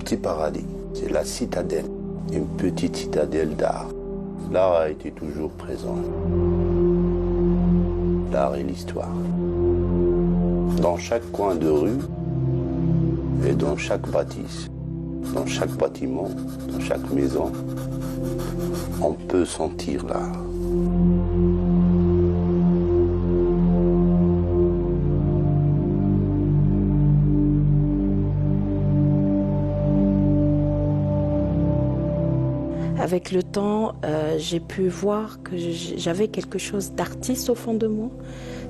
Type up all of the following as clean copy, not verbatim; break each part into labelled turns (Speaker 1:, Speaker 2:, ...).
Speaker 1: petit paradis, c'est la citadelle, une petite citadelle d'art. L'art a été toujours présent. L'art et l'histoire. Dans chaque coin de rue et dans chaque bâtisse, dans chaque bâtiment, dans chaque maison, on peut sentir l'art.
Speaker 2: Avec le temps, j'ai pu voir que j'avais quelque chose d'artiste au fond de moi.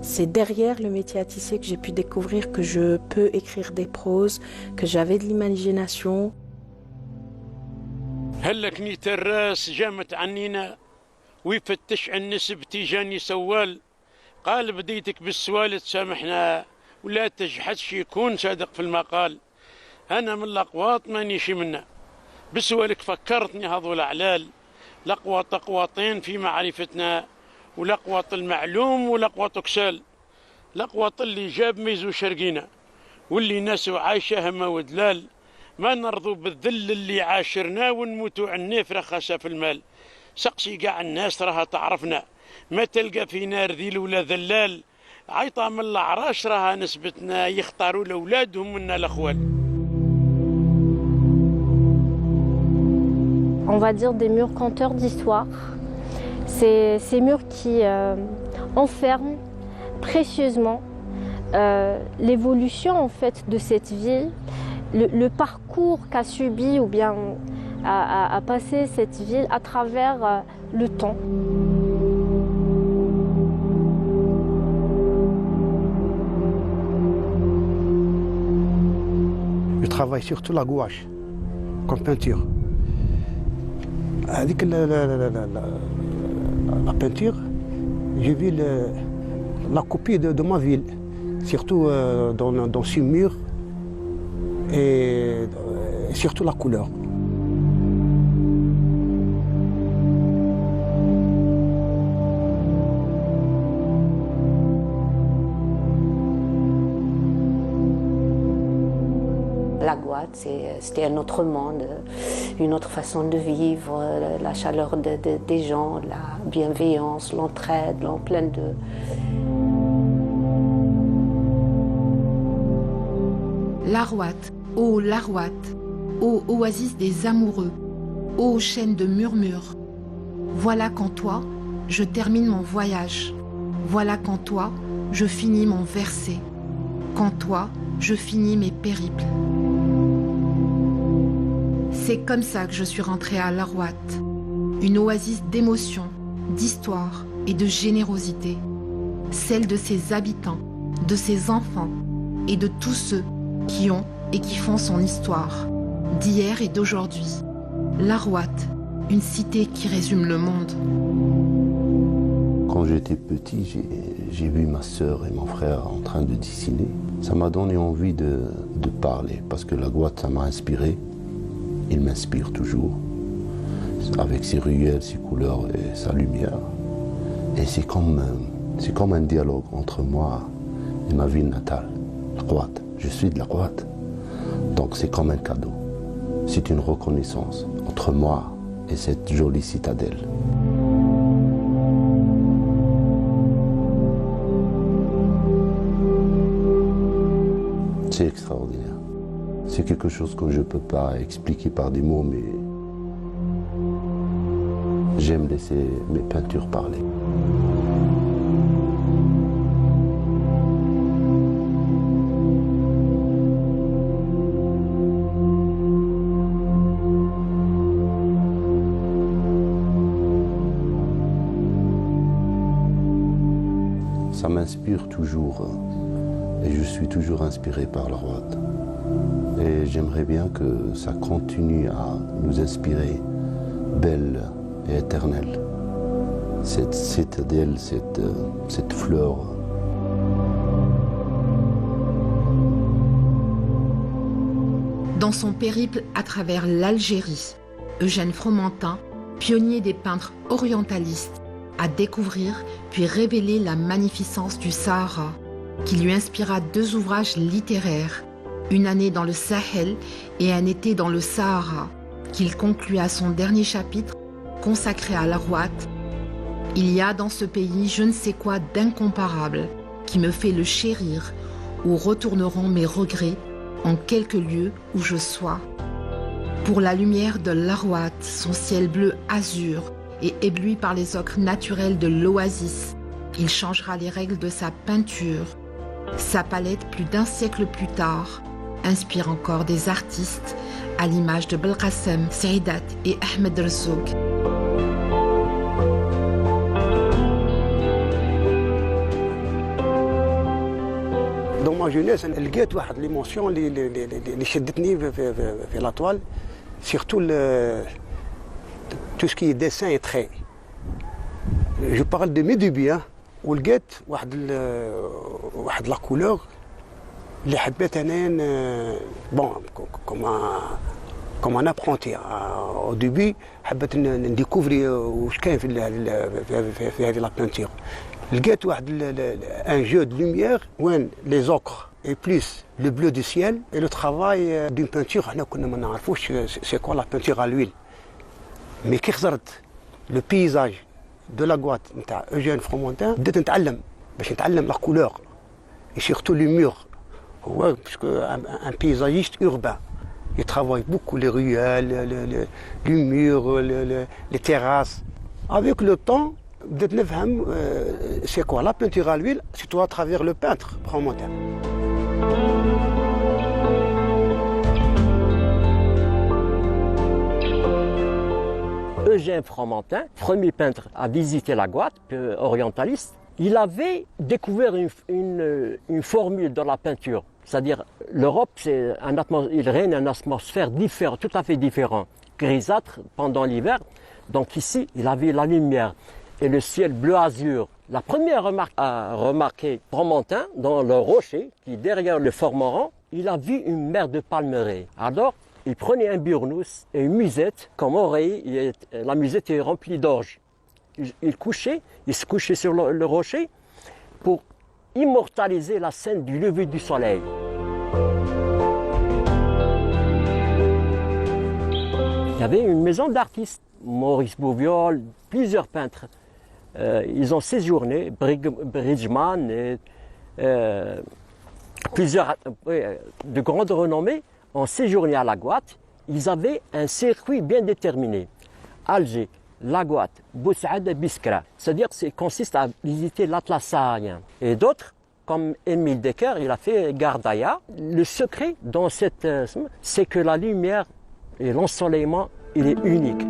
Speaker 2: C'est derrière le métier à tisser que j'ai pu découvrir que je peux écrire des proses, que j'avais de l'imagination.
Speaker 3: هلك نيت الراس جامت عنينا ويفتش عن نسب تيجاني سوال قال بديتك بالسوال تسامحنا ولا تجحدش يكون صادق في المقال أنا من الأقواط مانيش منا بسوالك فكرتني هذول أعلال لقواط أقواطين في معرفتنا ولقواط المعلوم ولقواط كسال لقواط اللي جاب ميزو شرقينا واللي ناس عايشة هما ودلال ما نرضوا بالذل اللي عاشرناه ونموتوا عنيه في رخصة في المال سقسي قاع الناس راها تعرفنا ما تلقى فينا رذيل ولا ذلال عيطة من العراش راها نسبتنا يختاروا لأولادهم منا الأخوال.
Speaker 4: On va dire des murs conteurs d'histoire. C'est ces murs qui enferment précieusement l'évolution en fait de cette ville, le parcours qu'a subi ou bien a passé cette ville à travers le temps.
Speaker 5: Je travaille surtout la gouache comme peinture. Avec la peinture, j'ai vu la copie de ma ville, surtout dans ce mur et surtout la couleur.
Speaker 6: La Guadeloupe, c'était un autre monde, une autre façon de vivre, la chaleur des gens, la bienveillance, l'entraide, plein de...
Speaker 7: L'Arwat, ô l'Arwat, ô oasis des amoureux, ô chaîne de murmures. Voilà qu'en toi, je termine mon voyage. Voilà qu'en toi, je finis mon verset. Qu'en toi, je finis mes périples. C'est comme ça que je suis rentrée à l'Arwat, une oasis d'émotion, d'histoire et de générosité, celle de ses habitants, de ses enfants et de tous ceux qui ont et qui font son histoire, d'hier et d'aujourd'hui. L'Arwat, une cité qui résume le monde.
Speaker 1: Quand j'étais petit, j'ai vu ma sœur et mon frère en train de dessiner. Ça m'a donné envie de parler parce que la Guadeloupe, ça m'a inspiré. Il m'inspire toujours, avec ses ruelles, ses couleurs et sa lumière. Et c'est comme un dialogue entre moi et ma ville natale, la Guadeloupe. Je suis de la Guadeloupe, donc c'est comme un cadeau. C'est une reconnaissance entre moi et cette jolie citadelle. C'est extraordinaire. C'est quelque chose que je ne peux pas expliquer par des mots, mais j'aime laisser mes peintures parler. Ça m'inspire toujours et je suis toujours inspiré par la Guadeloupe. Et j'aimerais bien que ça continue à nous inspirer, belle et éternelle. Cette citadelle, cette fleur.
Speaker 7: Dans son périple à travers l'Algérie, Eugène Fromentin, pionnier des peintres orientalistes, a découvert puis révélé la magnificence du Sahara, qui lui inspira 2 ouvrages littéraires, une année dans le Sahel et un été dans le Sahara, qu'il conclut à son dernier chapitre consacré à l'Arwat. Il y a dans ce pays je ne sais quoi d'incomparable qui me fait le chérir, où retourneront mes regrets en quelque lieu où je sois. Pour la lumière de l'Arwat, son ciel bleu azur et ébloui par les ocres naturels de l'oasis, il changera les règles de sa peinture. Sa palette, plus d'un siècle plus tard, inspire encore des artistes à l'image de Belkacem, Saïdat et Ahmed Ressouk.
Speaker 5: Dans ma jeunesse, لقيت واحد l'émotion اللي شدتني في la toile, surtout tout ce qui est dessin et trait. Je parle de mes débuts, ولقيت واحد la couleur اللي حبيت انا bon comme un apprenti au début حبيت نديكوفري واش كاين في هذه la peinture. لقيت واحد un jeu de lumière وين les ocres et plus le bleu du ciel et le travail d'une peinture حنا كنا ما نعرفوش c'est quoi la peinture à l'huile. Mais كي خزرت le paysage de la Guatte نتاع Eugène Fromentin بديت نتعلم باش نتعلم la couleur et surtout les murs. Ouais, parce qu'un paysagiste urbain, il travaille beaucoup les ruelles, les murs, les terrasses. Avec le temps, c'est quoi la peinture à l'huile, surtout à travers le peintre Fromentin.
Speaker 8: Eugène Fromentin, premier peintre à visiter la Guatte, orientaliste, il avait découvert une formule dans la peinture. C'est-à-dire, l'Europe, il règne une atmosphère différente, tout à fait différente, grisâtre pendant l'hiver. Donc ici, il avait la lumière et le ciel bleu azur. La première remarque à remarquer Fromentin, dans le rocher, qui est derrière le Fort Morand, il a vu une mer de palmeraies. Alors, il prenait un burnous et une musette, comme oreille, la musette est remplie d'orge. Il se couchait sur le rocher pour immortaliser la scène du lever du soleil. Il y avait une maison d'artistes, Maurice Bouviol, plusieurs peintres. Ils ont séjourné, Bridgman et plusieurs de grande renommée ont séjourné à la Guatte. Ils avaient un circuit bien déterminé. Alger, la Guatte, Boussaïd et Biskra. C'est-à-dire qu'il consiste à visiter l'Atlas saharien. Et d'autres, comme Émile Decker, il a fait Gardaïa. Le secret dans c'est que la lumière et l'ensoleillement, il est unique.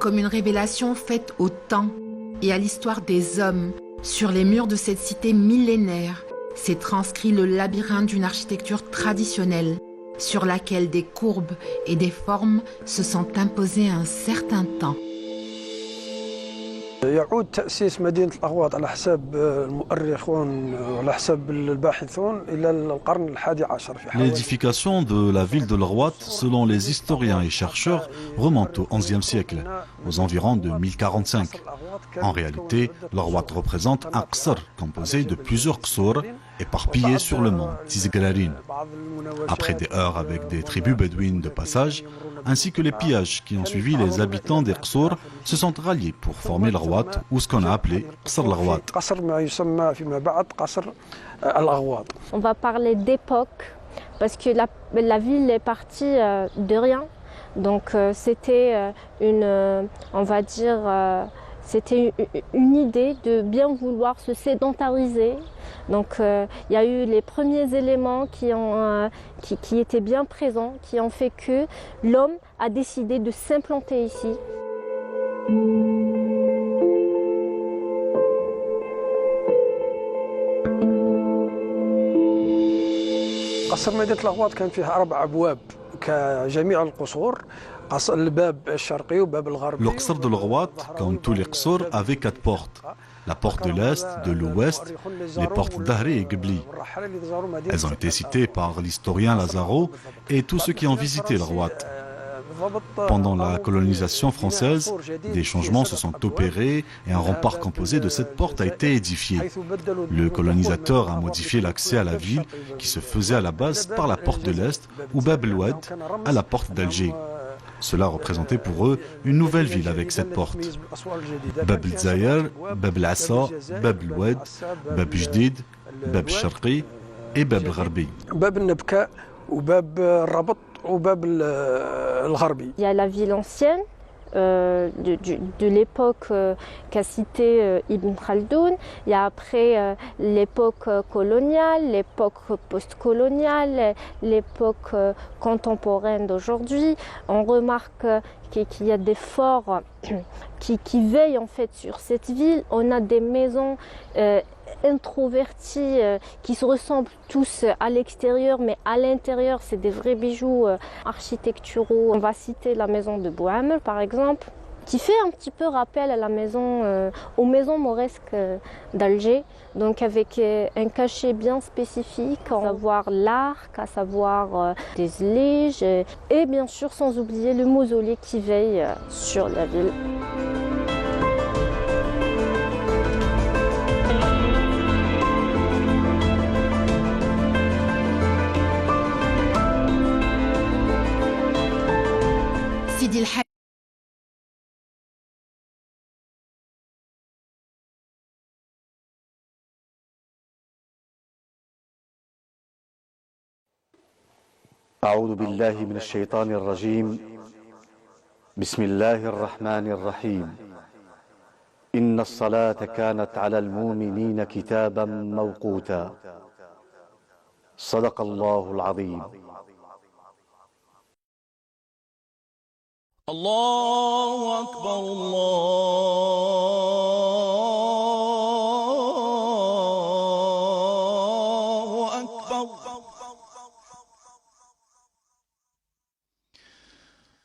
Speaker 7: Comme une révélation faite au temps et à l'histoire des hommes, sur les murs de cette cité millénaire, s'est transcrit le labyrinthe d'une architecture traditionnelle, sur laquelle des courbes et des formes se sont imposées un certain temps.
Speaker 9: يعود تأسيس مدينة الأغواط على حساب المؤرخون وعلى حساب الباحثون إلى القرن ال11.
Speaker 10: L'édification de la ville de l'Arwat, selon les historiens et chercheurs, remonte au XIe siècle, aux environs de 1045. En réalité, l'Arwat représente un qsr composé de plusieurs qsurs éparpillés sur le mont Tizgrarin. Après des heurts avec des tribus bédouines de passage, ainsi que les pillages qui ont suivi, les habitants des qsurs se sont ralliés pour former l'Arwat, ou ce qu'on a appelé Qsr l'Arwat.
Speaker 4: On va parler d'époque, parce que la ville est partie de rien. Donc c'était on va dire, c'était une idée de bien vouloir se sédentariser. Donc il y a eu les premiers éléments qui étaient bien présents, qui ont fait que l'homme a décidé de s'implanter ici.
Speaker 9: قصر مدينة الأغواط كان فيها 4 أبواب كجميع القصور.
Speaker 10: Le qsr de l'Arwat, comme tous les qsurs, avait 4 portes. La porte de l'Est, de l'Ouest, les portes d'Ahri et Gebli. Elles ont été citées par l'historien Lazaro et tous ceux qui ont visité l'Arwat. Pendant la colonisation française, des changements se sont opérés et un rempart composé de 7 portes a été édifié. Le colonisateur a modifié l'accès à la ville qui se faisait à la base par la porte de l'Est ou Bab el-Oued à la porte d'Alger. Cela représentait pour eux une nouvelle ville avec 7 portes. Bab el-Zahir, Bab el-Assa, Bab el-Oued, Bab Jdid, Bab el-Sharqi et Bab el-Gharbi.
Speaker 4: Il y a la ville ancienne de l'époque qu'a cité Ibn Khaldoun. Il y a après l'époque coloniale, l'époque post-coloniale, l'époque contemporaine d'aujourd'hui. On remarque qu'il y a des forts qui veillent en fait sur cette ville. On a des maisons introvertis qui se ressemblent tous à l'extérieur, mais à l'intérieur c'est des vrais bijoux architecturaux. On va citer la maison de Bouamel par exemple, qui fait un petit peu rappel à la maison, aux maisons mauresques d'Alger, donc avec un cachet bien spécifique, à savoir l'arc, à savoir des liges, et bien sûr sans oublier le mausolée qui veille sur la ville.
Speaker 11: أعوذ بالله من الشيطان الرجيم. بسم الله الرحمن الرحيم. إن الصلاة كانت على المؤمنين كتابا موقوتا. صدق الله العظيم.
Speaker 12: الله أكبر الله أكبر.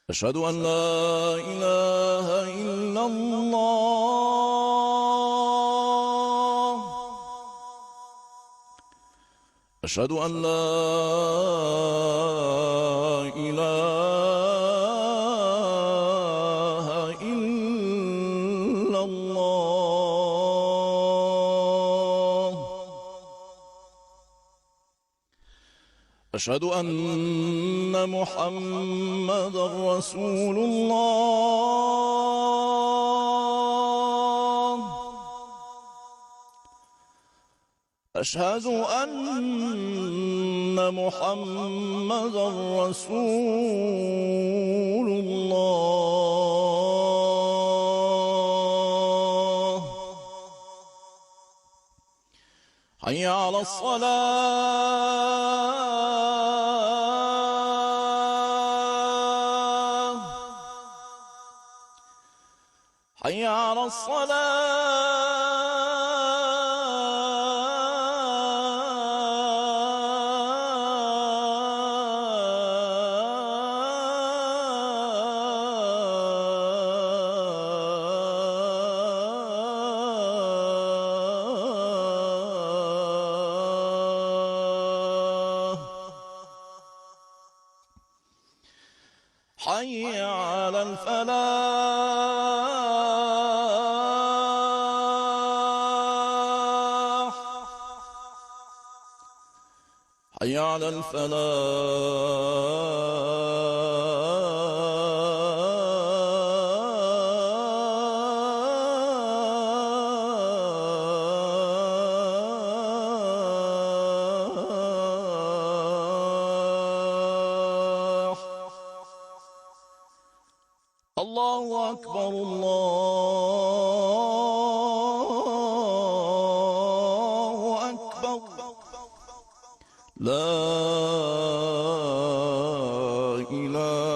Speaker 12: أشهد أن لا إله إلا الله. أشهد أن لا إله إلا الله. أشهد أن محمدًا رسول الله. أشهد أن محمدًا رسول الله. حي على الصلاة. حي على الصلاة. حي على الفلاح. حي على الفلاح. الله أكبر الله أكبر. لا إله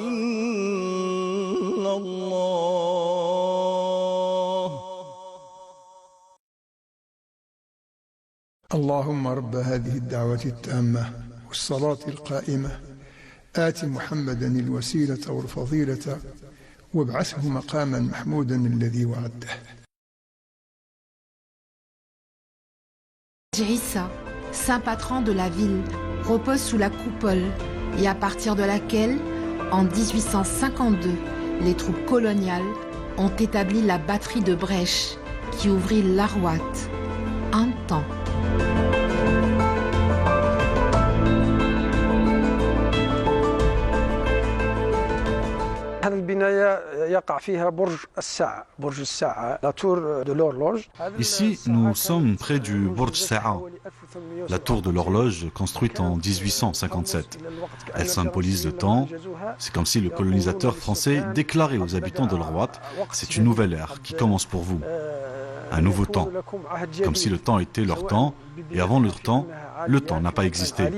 Speaker 12: إلا الله.
Speaker 13: اللهم رب هذه الدعوة التامة والصلاة القائمة آت محمدا الوسيلة والفضيلة وابعثه مقاما محمودا الذي وعدته.
Speaker 7: Idrissa, saint patron de la ville, repose sous la coupole et à partir de laquelle, en 1852, les troupes coloniales ont établi la batterie de Brèche qui ouvrit l'Arwat un temps.
Speaker 10: Ici, nous sommes près du Burj Sa'a, la tour de l'horloge construite en 1857. Elle symbolise le temps. C'est comme si le colonisateur français déclarait aux habitants de l'Arwat, c'est une nouvelle ère qui commence pour vous. Un nouveau temps. Comme si le temps était leur temps, et avant leur temps, le temps n'a pas existé.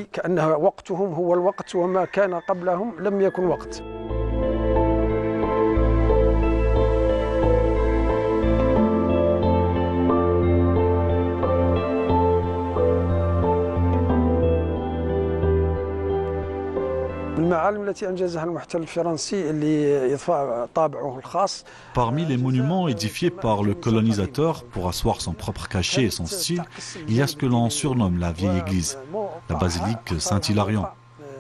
Speaker 10: Parmi les monuments édifiés par le colonisateur pour asseoir son propre cachet et son style, il y a ce que l'on surnomme la vieille église, la basilique Saint-Hilarion.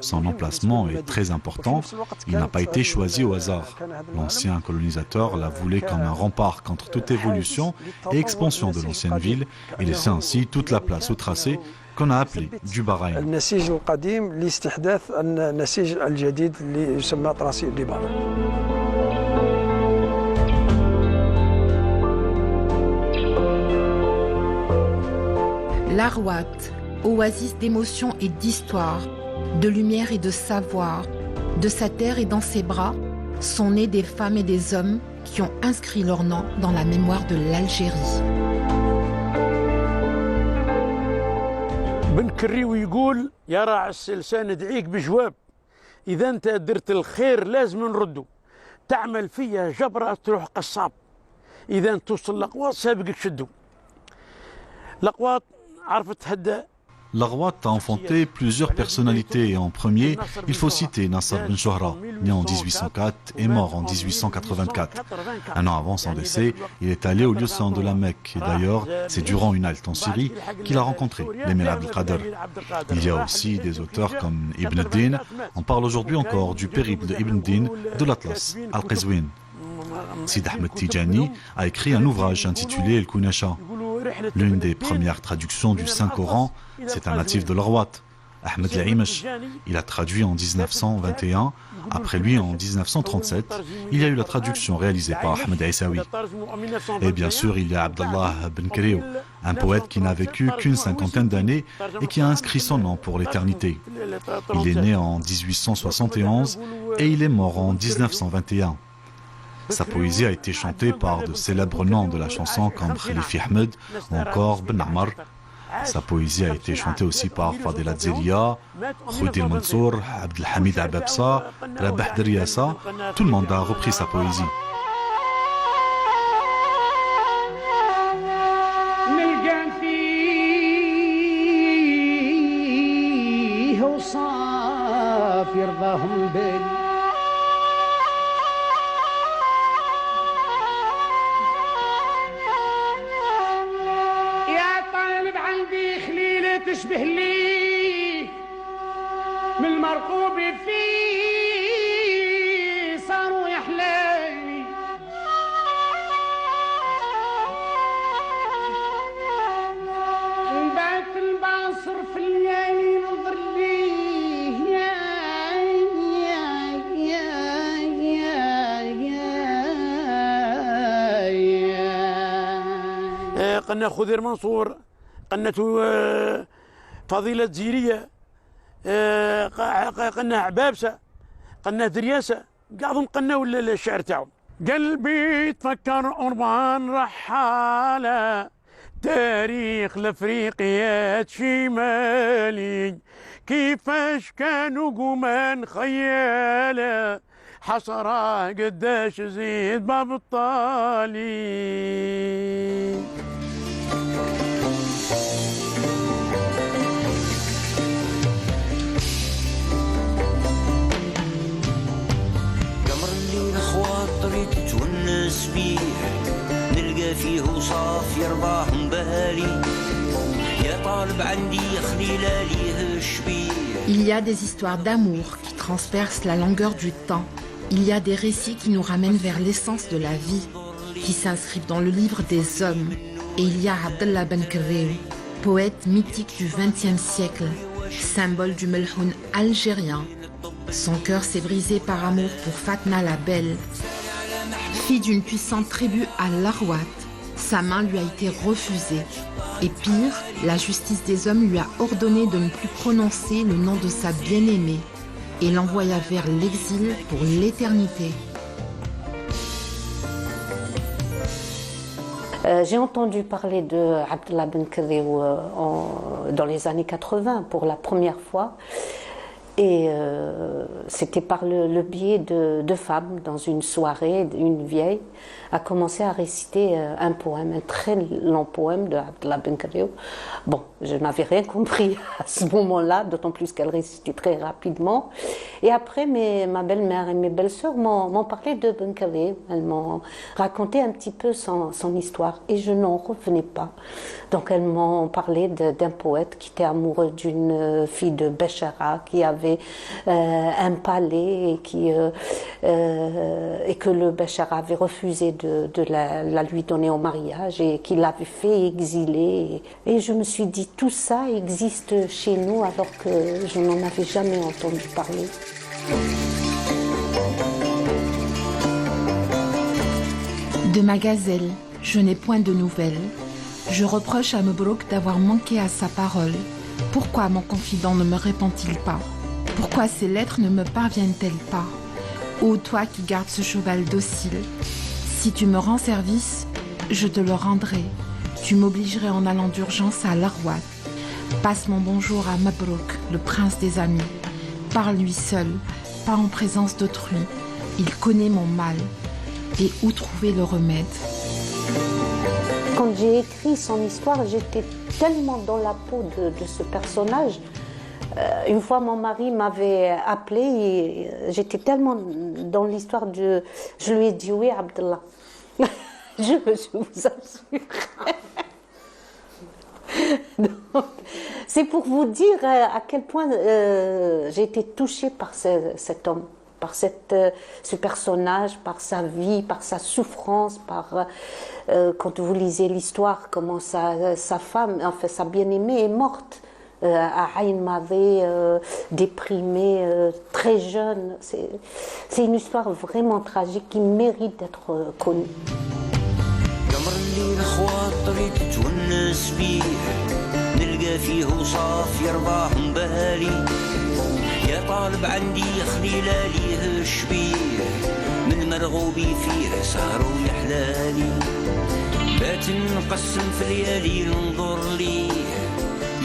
Speaker 10: Son emplacement est très important, il n'a pas été choisi au hasard. L'ancien colonisateur la voulait comme un rempart contre toute évolution et expansion de l'ancienne ville et laissait ainsi toute la place au tracé qu'on a appelé du Bahreïn.
Speaker 7: L'Arwat, oasis d'émotion et d'histoire, de lumière et de savoir, de sa terre et dans ses bras, sont nés des femmes et des hommes qui ont inscrit leur nom dans la mémoire de l'Algérie.
Speaker 3: بن كريو يقول يا راعي السلسان ادعيك بجواب إذا أنت درت الخير لازم نردو تعمل فيها جبرة تروح قصاب إذا توصل الأقواط سابقك شدو الأقواط عرفت تهدى.
Speaker 10: L'Arwat a enfanté plusieurs personnalités et en premier, il faut citer Nasser Ben Chouhra, né en 1804 et mort en 1884. Un an avant son décès, il est allé au lieu saint de la Mecque et d'ailleurs, c'est durant une halte en Syrie qu'il a rencontré l'Émir Abdelkader. Il y a aussi des auteurs comme Ibn Din. On parle aujourd'hui encore du périple de Ibn Din de l'Atlas, Al-Qazwin. Sid Ahmed Tijani a écrit un ouvrage intitulé El Kounasha. L'une des premières traductions du Saint-Coran, c'est un natif de l'Arwat, Ahmed Laïmesh. Il a traduit en 1921. Après lui, en 1937, il y a eu la traduction réalisée par Ahmed Aïssaoui. Et bien sûr, il y a Abdallah Ben Kriou, un poète qui n'a vécu qu'une cinquantaine d'années et qui a inscrit son nom pour l'éternité. Il est né en 1871 et il est mort en 1921. Sa poésie a été chantée par de célèbres noms de la chanson comme Khalifi Ahmed ou encore Ben Ammar. Sa poésie a été chantée aussi par Fadela Zelia, Khoudil Mansour, Abdelhamid Ababsa, Rabah Deriassa. Tout le monde a repris sa poésie.
Speaker 14: تشبه لي من المرقوب فيه صاروا يحلالي نبات البصر في الليالي نظر ليه يا يا يا يا يا قلنا خضير منصور قنته فضيلة زيرية قناه عبابسة قناه درياسة قاعدهم قناو الشعر تاعهم قلبي تفكر أربان رحالة تاريخ لافريقيا شمالي كيفاش كانوا قمان خيالة حصرة قداش زيد باب الطالي تونس فيه نلقى فيه وصاف يرضاهم بالي يا
Speaker 7: Il y a des histoires d'amour qui transpercent la longueur du temps. Il y a des récits qui nous ramènent vers l'essence de la vie, qui s'inscrivent dans le livre des hommes. Et il y a Abdallah Ben Kerréou, poète mythique du XXe siècle, symbole du melhoun algérien. Son cœur s'est brisé par amour pour Fatma la Belle. Fille d'une puissante tribu à l'Arwat, sa main lui a été refusée. Et pire, la justice des hommes lui a ordonné de ne plus prononcer le nom de sa bien-aimée et l'envoya vers l'exil pour l'éternité.
Speaker 6: J'ai entendu parler de Abdallah Ben Kerréou dans les années 80 pour la première fois. Et c'était par le biais de femmes dans une soirée, une vieille a commencé à réciter un poème, un très long poème de Abdallah Ben Kerréou. Bon, je n'avais rien compris à ce moment-là, d'autant plus qu'elle récitait très rapidement. Et après, ma belle-mère et mes belles-sœurs m'ont parlé de Ben Kerréou. Elles m'ont raconté un petit peu son histoire et je n'en revenais pas. Donc elles m'ont parlé d'un poète qui était amoureux d'une fille de Béchara, qui avait un palais et que le Béchara avait refusé de la lui donner en mariage et qu'il l'avait fait exiler. Et je me suis dit, tout ça existe chez nous alors que je n'en avais jamais entendu parler.
Speaker 7: De ma gazelle, je n'ai point de nouvelles. Je reproche à Mebrouk d'avoir manqué à sa parole. Pourquoi mon confident ne me répond-il pas? Pourquoi ces lettres ne me parviennent-elles pas? Ô toi qui gardes ce cheval docile, si tu me rends service, je te le rendrai. Tu m'obligerais en allant d'urgence à l'Arwat. Passe mon bonjour à Mebrouk, le prince des amis. Parle-lui seul, pas en présence d'autrui. Il connaît mon mal. Et où trouver le remède?
Speaker 6: Quand j'ai écrit son histoire, j'étais tellement dans la peau de ce personnage. Une fois, mon mari m'avait appelé et j'étais tellement dans l'histoire je lui ai dit oui, Abdallah. je vous assure. C'est pour vous dire à quel point j'ai été touchée par cet homme, par ce personnage, par sa vie, par sa souffrance, quand vous lisez l'histoire, comment sa femme, enfin sa bien-aimée est morte à Ain Madé, déprimée, très jeune. C'est une histoire vraiment tragique qui mérite d'être connue.
Speaker 15: يا طالب عندي خليلالي الشبيه من مرغوبي فيه سهر ويحلالي بات نقسم في ليالي ننظر ليه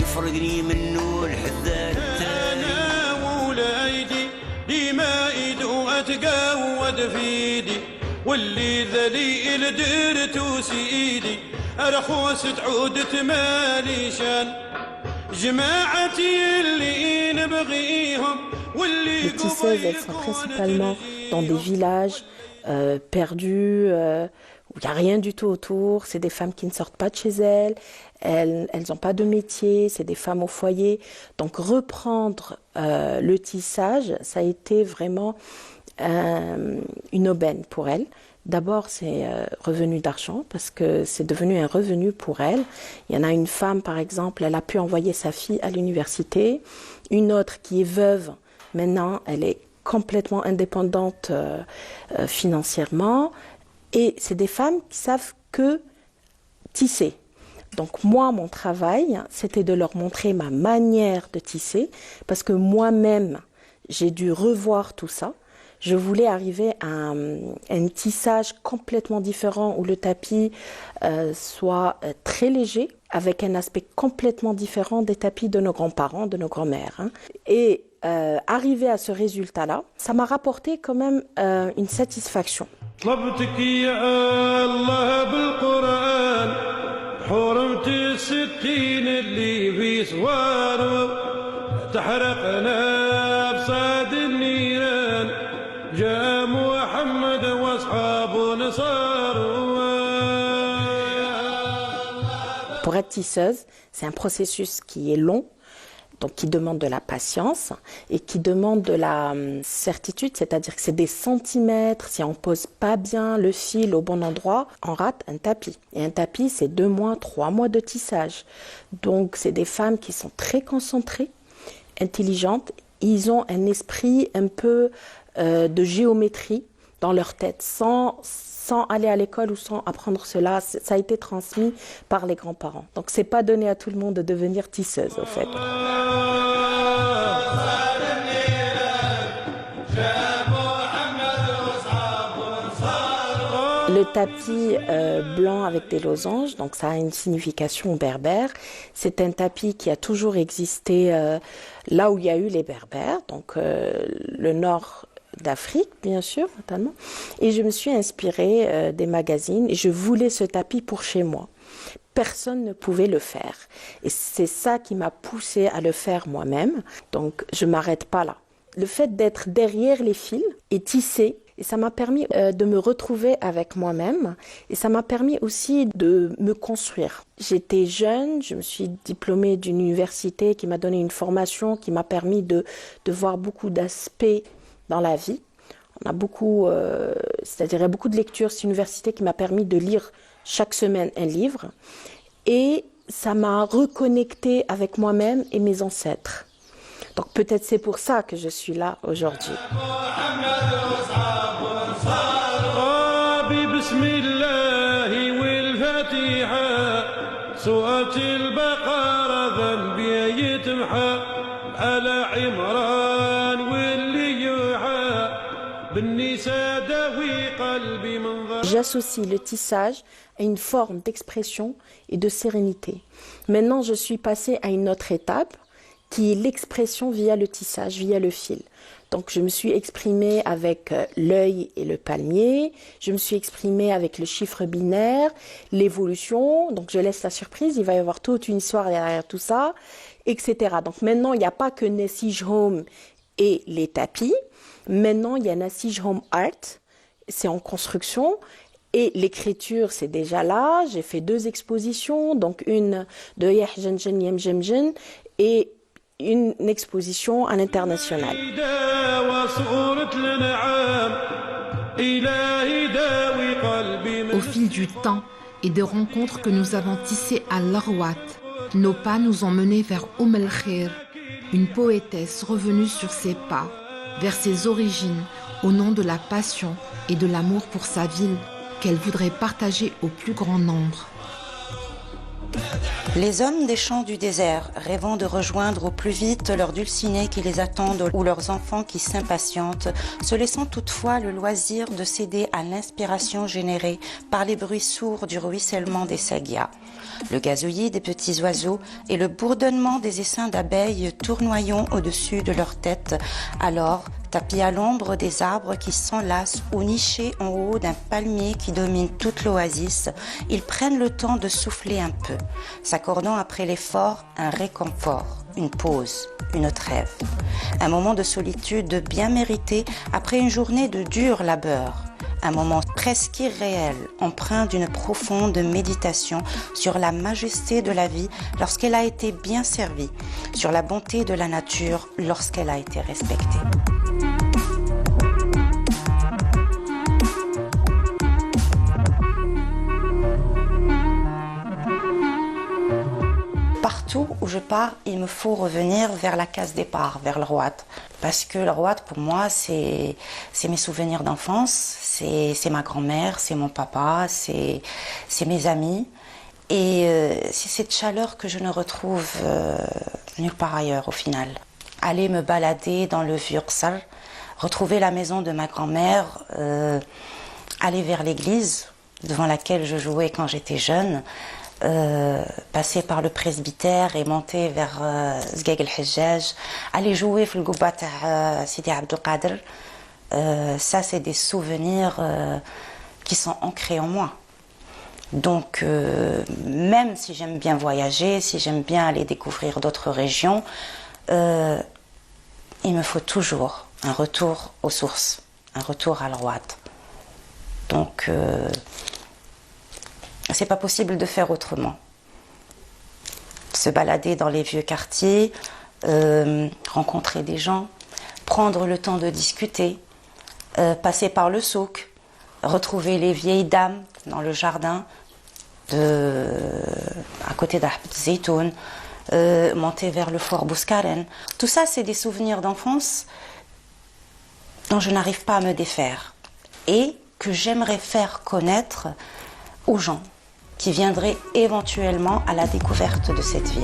Speaker 15: يفرقني منه الحذار التالي انا ولايدي ديما ايدو اتقود في ايدي واللي ذليل درتو سيدي ارخوس تعود تمالي شان
Speaker 2: Les tisseuses, elles sont principalement dans des villages perdus, où il n'y a rien du tout autour. C'est des femmes qui ne sortent pas de chez elles, elles n'ont pas de métier, c'est des femmes au foyer. Donc reprendre le tissage, ça a été vraiment une aubaine pour elles. D'abord, c'est revenu d'argent parce que c'est devenu un revenu pour elle. Il y en a une femme, par exemple, elle a pu envoyer sa fille à l'université. Une autre qui est veuve, maintenant, elle est complètement indépendante financièrement. Et c'est des femmes qui savent que tisser. Donc moi, mon travail, c'était de leur montrer ma manière de tisser parce que moi-même, j'ai dû revoir tout ça. Je voulais arriver à un tissage complètement différent où le tapis soit très léger, avec un aspect complètement différent des tapis de nos grands-parents, de nos grands-mères. Et arriver à ce résultat-là, ça m'a rapporté quand même une satisfaction. Pour être être tisseuse, c'est un processus qui est long, donc qui demande de la patience et qui demande de la certitude, c'est-à-dire que c'est des centimètres, si on pose pas bien le fil au bon endroit, on rate un tapis. Et un tapis, c'est 2 mois, 3 mois de tissage. Donc c'est des femmes qui sont très concentrées, intelligentes, ils ont un esprit un peu de géométrie dans leur tête, sans aller à l'école ou sans apprendre cela. Ça a été transmis par les grands-parents. Donc c'est pas donné à tout le monde de devenir tisseuse, au fait. Le tapis blanc avec des losanges, donc ça a une signification berbère. C'est un tapis qui a toujours existé là où il y a eu les berbères, donc le nord d'Afrique, bien sûr, notamment. Et je me suis inspirée des magazines et je voulais ce tapis pour chez moi. Personne ne pouvait le faire. Et c'est ça qui m'a poussée à le faire moi-même. Donc, je ne m'arrête pas là. Le fait d'être derrière les fils et tisser, et ça m'a permis de me retrouver avec moi-même et ça m'a permis aussi de me construire. J'étais jeune, je me suis diplômée d'une université qui m'a donné une formation qui m'a permis de voir beaucoup d'aspects dans la vie. On a beaucoup, c'est-à-dire il y a beaucoup de lectures. C'est une université qui m'a permis de lire chaque semaine un livre. Et ça m'a reconnectée avec moi-même et mes ancêtres. Donc peut-être c'est pour ça que je suis là aujourd'hui. J'associe le tissage à une forme d'expression et de sérénité. Maintenant, je suis passée à une autre étape qui est l'expression via le tissage, via le fil. Donc, je me suis exprimée avec l'œil et le palmier, je me suis exprimée avec le chiffre binaire, l'évolution. Donc, je laisse la surprise, il va y avoir toute une histoire derrière tout ça, etc. Donc, maintenant, il n'y a pas que Nassij Home et les tapis. Maintenant, il y a Nassij Home Art, c'est en construction. Et l'écriture, c'est déjà là. J'ai fait 2 expositions, donc une de Yahjanjan Yemjemjen et une exposition à l'international.
Speaker 7: Au fil du temps et des rencontres que nous avons tissées à l'Arwat, nos pas nous ont menés vers El Khair, une poétesse revenue sur ses pas, vers ses origines, au nom de la passion et de l'amour pour sa ville qu'elle voudrait partager au plus grand nombre.
Speaker 16: Les hommes des champs du désert, rêvant de rejoindre au plus vite leurs dulcinés qui les attendent ou leurs enfants qui s'impatientent, se laissant toutefois le loisir de céder à l'inspiration générée par les bruits sourds du ruissellement des sagias, le gazouillis des petits oiseaux et le bourdonnement des essaims d'abeilles tournoyant au-dessus de leur tête, alors tapis à l'ombre des arbres qui s'enlacent ou nichés en haut d'un palmier qui domine toute l'oasis, ils prennent le temps de souffler un peu, s'accordant après l'effort un réconfort, une pause, une trêve. Un moment de solitude bien mérité après une journée de dur labeur. Un moment presque irréel, empreint d'une profonde méditation sur la majesté de la vie lorsqu'elle a été bien servie, sur la bonté de la nature lorsqu'elle a été respectée. Partout où je pars, il me faut revenir vers la case départ, vers le Rouat. Parce que le Rouat, pour moi, c'est mes souvenirs d'enfance, c'est ma grand-mère, c'est mon papa, c'est mes amis. Et c'est cette chaleur que je ne retrouve nulle part ailleurs au final. Aller me balader dans le vieux Ksar, retrouver la maison de ma grand-mère, aller vers l'église devant laquelle je jouais quand j'étais jeune, passer par le presbytère et monter vers Zgeg el-Hajjaj, aller jouer dans le gouba de Sidi Abdel Qadir. Ça, c'est des souvenirs qui sont ancrés en moi. Donc, même si j'aime bien voyager, si j'aime bien aller découvrir d'autres régions, il me faut toujours un retour aux sources, un retour à l'Rouat. Donc, c'est pas possible de faire autrement. se balader dans les vieux quartiers, rencontrer des gens, prendre le temps de discuter, passer par le souk, retrouver les vieilles dames dans le jardin à côté d'Ahmed Zeytoun, monter vers le fort Bouskaren. Tout ça, c'est des souvenirs d'enfance dont je n'arrive pas à me défaire et que j'aimerais faire connaître aux gens qui viendraient éventuellement à la découverte de cette ville.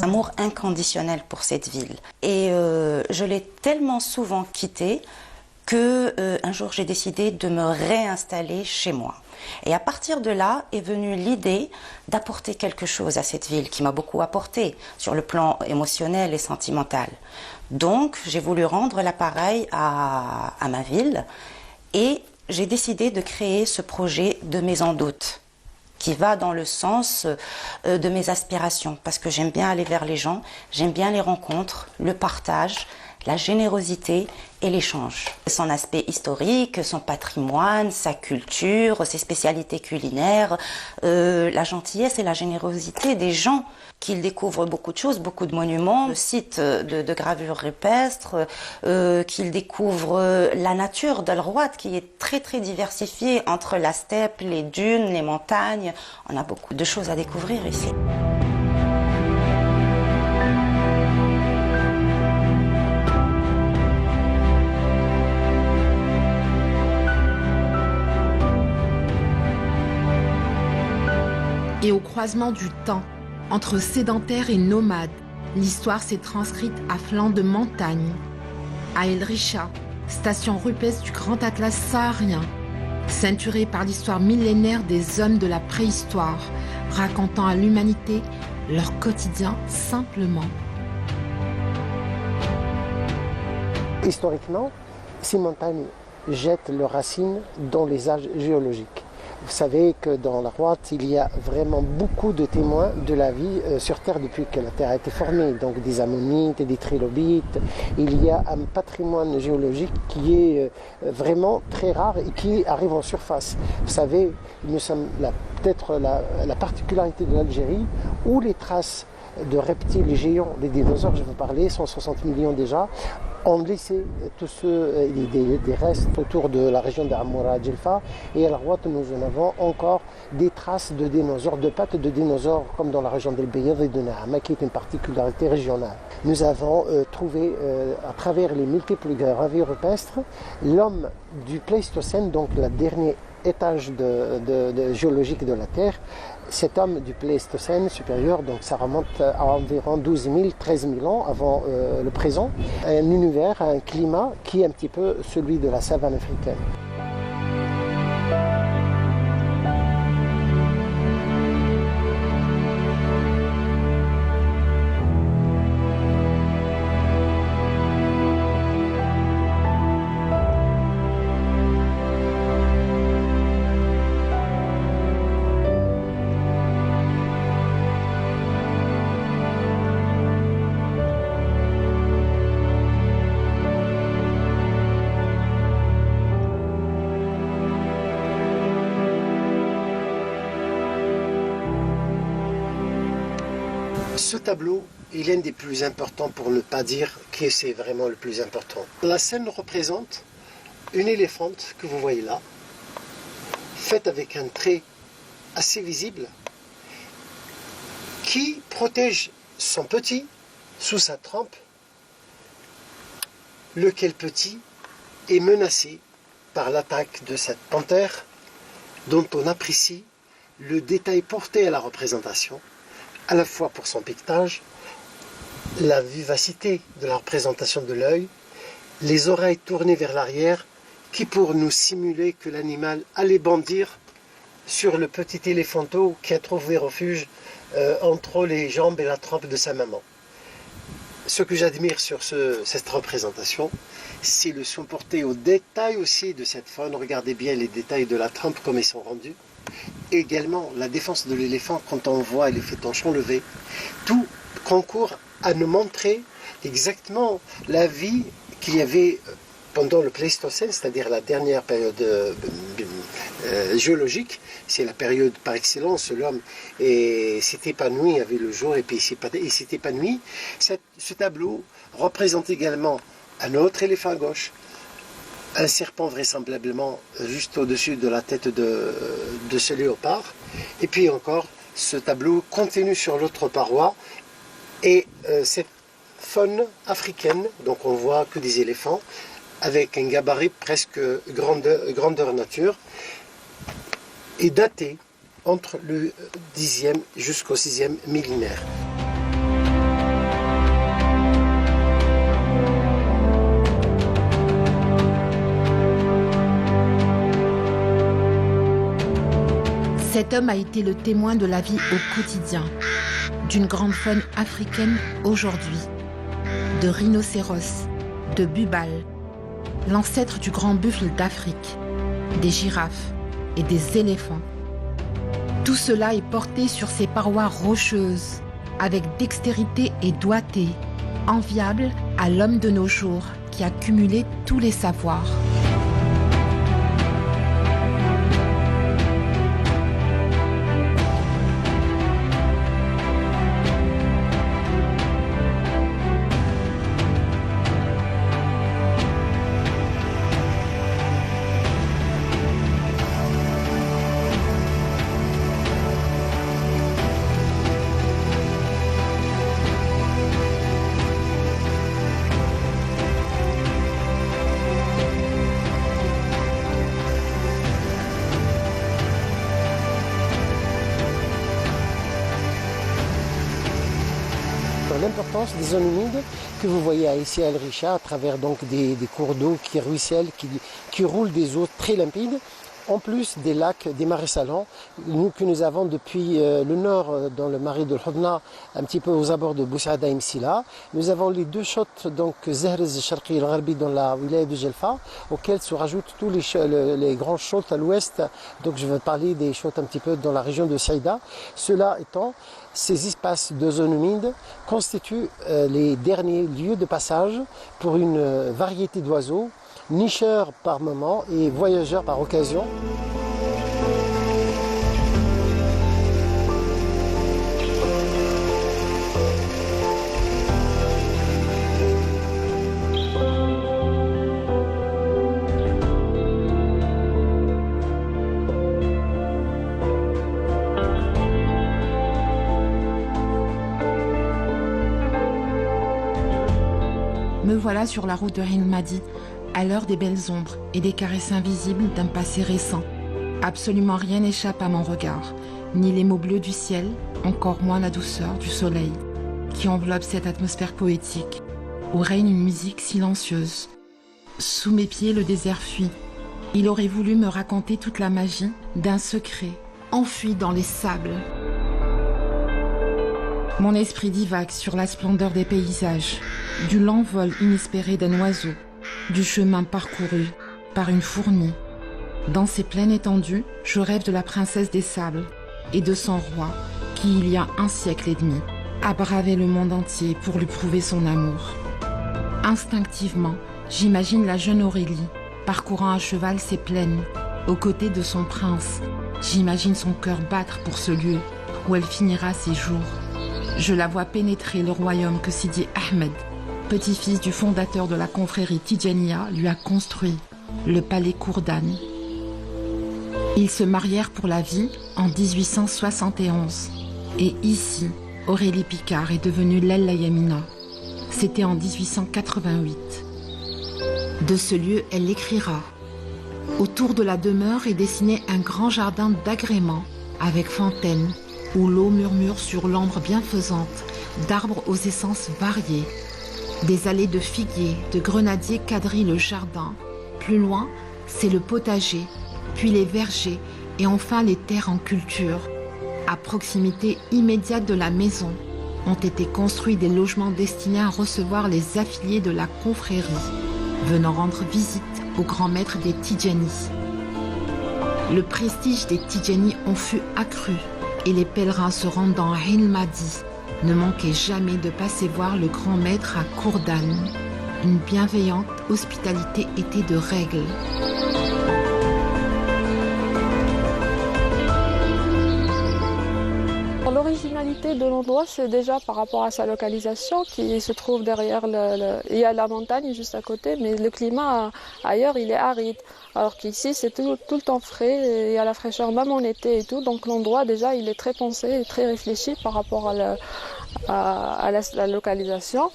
Speaker 16: Amour inconditionnel pour cette ville. Et je l'ai tellement souvent quittée que un jour j'ai décidé de me réinstaller chez moi. Et à partir de là est venue l'idée d'apporter quelque chose à cette ville qui m'a beaucoup apporté sur le plan émotionnel et sentimental. Donc j'ai voulu rendre l'appareil à ma ville et j'ai décidé de créer ce projet de maison d'hôtes qui va dans le sens de mes aspirations, parce que j'aime bien aller vers les gens, j'aime bien les rencontres, le partage, la générosité et l'échange. Son aspect historique, son patrimoine, sa culture, ses spécialités culinaires, la gentillesse et la générosité des gens, qu'il découvre beaucoup de choses, beaucoup de monuments, le site de gravures rupestres, qu'il découvre la nature d'Al-Rouat qui est très très diversifiée entre la steppe, les dunes, les montagnes. On a beaucoup de choses à découvrir ici.
Speaker 7: Et au croisement du temps, entre sédentaires et nomades, l'histoire s'est transcrite à flanc de montagne. À El Richa, station rupestre du Grand Atlas saharien, ceinturée par l'histoire millénaire des hommes de la préhistoire, racontant à l'humanité leur quotidien simplement.
Speaker 17: Historiquement, ces montagnes jettent leurs racines dans les âges géologiques. Vous savez que dans la Rouat, il y a vraiment beaucoup de témoins de la vie sur Terre depuis que la Terre a été formée. Donc des ammonites et des trilobites. Il y a un patrimoine géologique qui est vraiment très rare et qui arrive en surface. Vous savez, nous sommes peut-être la particularité de l'Algérie où les traces de reptiles géants, des dinosaures, je vous parlais, 160 millions déjà, ont laissé tous des restes autour de la région d'Amoura, Djelfa, et à la Rouat, nous en avons encore des traces de dinosaures, de pattes de dinosaures, comme dans la région d'El Beyd et de Nahama, qui est une particularité régionale. Nous avons trouvé, à travers les multiples gravures rupestres, l'homme du Pléistocène, donc le dernier étage géologique de la Terre. Cet homme du Pléistocène supérieur, donc ça remonte à environ 12 000, 13 000 ans avant le présent. Un univers, un climat qui est un petit peu celui de la savane africaine. Ce tableau est l'un des plus importants, pour ne pas dire que c'est vraiment le plus important. La scène représente une éléphante que vous voyez là, faite avec un trait assez visible, qui protège son petit sous sa trempe, lequel petit est menacé par l'attaque de cette panthère, dont on apprécie le détail porté à la représentation, à la fois pour son piquetage, la vivacité de la représentation de l'œil, les oreilles tournées vers l'arrière, qui pour nous simuler que l'animal allait bondir sur le petit éléphanteau qui a trouvé refuge entre les jambes et la trempe de sa maman. Ce que j'admire sur cette représentation, c'est le soin porté au détail aussi de cette faune. Regardez bien les détails de la trempe, comme ils sont rendus. Et également la défense de l'éléphant quand on voit les fétonchons levés. Tout concourt à nous montrer exactement la vie qu'il y avait pendant le Pléistocène, c'est-à-dire la dernière période géologique. C'est la période par excellence, l'homme s'est épanoui avec le jour et puis il s'est épanoui. Ce tableau représente également un autre éléphant à gauche, un serpent vraisemblablement juste au-dessus de la tête de ce léopard. Et puis encore, ce tableau continue sur l'autre paroi et cette faune africaine, donc on voit que des éléphants, avec un gabarit presque grandeur nature, est daté entre le 10e jusqu'au 6e millénaire.
Speaker 7: Cet homme a été le témoin de la vie au quotidien, d'une grande faune africaine aujourd'hui, de rhinocéros, de bubales, l'ancêtre du grand buffle d'Afrique, des girafes et des éléphants. Tout cela est porté sur ces parois rocheuses, avec dextérité et doigté, enviable à l'homme de nos jours qui a cumulé tous les savoirs.
Speaker 17: L'importance des zones humides que vous voyez ici à El Richa, à travers donc des cours d'eau qui ruissellent, qui roulent des eaux très limpides, en plus des lacs, des marais salants, que nous avons depuis le nord, dans le marais de l'Hodna, un petit peu aux abords de Boussaada et Msila. Nous avons les deux chôtes, donc Zahrez et Sharqi et Gharbi dans la wilaya de Jelfa, auxquels se rajoutent tous les grands chôtes à l'ouest. Donc je vais parler des chôtes un petit peu dans la région de Saïda. Cela étant, ces espaces de zones humides constituent les derniers lieux de passage pour une variété d'oiseaux, nicheurs par moment et voyageurs par occasion.
Speaker 7: Me voilà sur la route de Ain Madi, à l'heure des belles ombres et des caresses invisibles d'un passé récent. Absolument rien n'échappe à mon regard, ni les mots bleus du ciel, encore moins la douceur du soleil, qui enveloppe cette atmosphère poétique, où règne une musique silencieuse. Sous mes pieds, le désert fuit. Il aurait voulu me raconter toute la magie d'un secret enfui dans les sables. Mon esprit divague sur la splendeur des paysages, du lent vol inespéré d'un oiseau, du chemin parcouru par une fourmi. Dans ces plaines étendues, je rêve de la princesse des sables et de son roi qui, il y a un siècle et demi, a bravé le monde entier pour lui prouver son amour. Instinctivement, j'imagine la jeune Aurélie parcourant à cheval ces plaines, aux côtés de son prince. J'imagine son cœur battre pour ce lieu où elle finira ses jours. Je la vois pénétrer le royaume que Sidi Ahmed, petit-fils du fondateur de la confrérie Tidjaniya, lui a construit, le palais Kourdan. Ils se marièrent pour la vie en 1871. Et ici, Aurélie Picard est devenue Lella Yamina. C'était en 1888. De ce lieu, elle écrira. Autour de la demeure est dessiné un grand jardin d'agrément avec fontaines, où l'eau murmure sur l'ombre bienfaisante d'arbres aux essences variées. Des allées de figuiers, de grenadiers quadrillent le jardin. Plus loin, c'est le potager, puis les vergers et enfin les terres en culture. À proximité immédiate de la maison, ont été construits des logements destinés à recevoir les affiliés de la confrérie, venant rendre visite au grand maître des Tidjanis. Le prestige des Tidjanis en fut accru et les pèlerins se rendant à Ain Madi ne manquaient jamais de passer voir le grand maître à Kourdan. Une bienveillante hospitalité était de règle.
Speaker 18: L'originalité de l'endroit, c'est déjà par rapport à sa localisation qui se trouve derrière il y a la montagne juste à côté, mais le climat ailleurs, il est aride. Alors qu'ici, c'est tout le temps frais, il y a la fraîcheur même en été et tout. Donc l'endroit, déjà, il est très pensé et très réfléchi par rapport à la localisation.